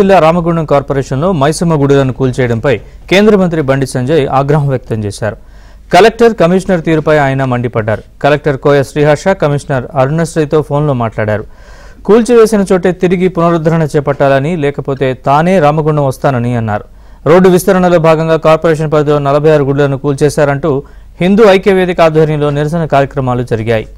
జిల్లా రామగుండం కార్పొరేషన్లో మైసమ్మ గుడులను కూల్చేయడంపై కేంద్ర మంత్రి బండి సంజయ్ ఆగ్రహం వ్యక్తం చేశారు. కలెక్టర్, కమిషనర్ తీరుపై ఆయన మండిపడ్డారు. కలెక్టర్ కోయ శ్రీహర్ష, కమిషనర్ అరుణశ్రీతో ఫోన్లో మాట్లాడారు. కూల్చివేసిన చోటే తిరిగి పునరుద్ధరణ చేపట్టాలని, లేకపోతే తానే రామగుండం వస్తానని అన్నారు. రోడ్డు విస్తరణలో భాగంగా కార్పొరేషన్ పరిధిలో 46 గుడులను కూల్చేశారంటూ హిందూ ఐక్యవేదిక ఆధ్వర్యంలో నిరసన కార్యక్రమాలు జరిగాయి.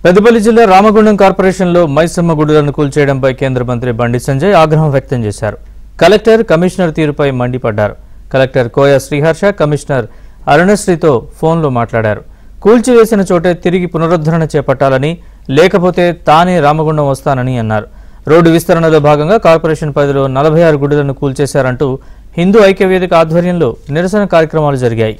పెద్దపల్లి జిల్లా రామగుండం కార్పొరేషన్లో మైసమ్మ గుడులను కూల్చేయడంపై కేంద్ర మంత్రి బండి సంజయ్ ఆగ్రహం వ్యక్తం చేశారు. కలెక్టర్, కమిషనర్ తీరుపై మండిపడ్డారు. కలెక్టర్ కోయ శ్రీహర్ష, కమిషనర్ అరుణశ్రీతో ఫోన్లో మాట్లాడారు. కూల్చివేసిన చోటే తిరిగి పునరుద్ధరణ చేపట్టాలని, లేకపోతే తానే రామగుండం వస్తానని అన్నారు. రోడ్డు విస్తరణలో భాగంగా కార్పొరేషన్ పరిధిలో 46 గుడులను కూల్చేశారంటూ హిందూ ఐక్యవేదిక ఆధ్వర్యంలో నిరసన కార్యక్రమాలు జరిగాయి.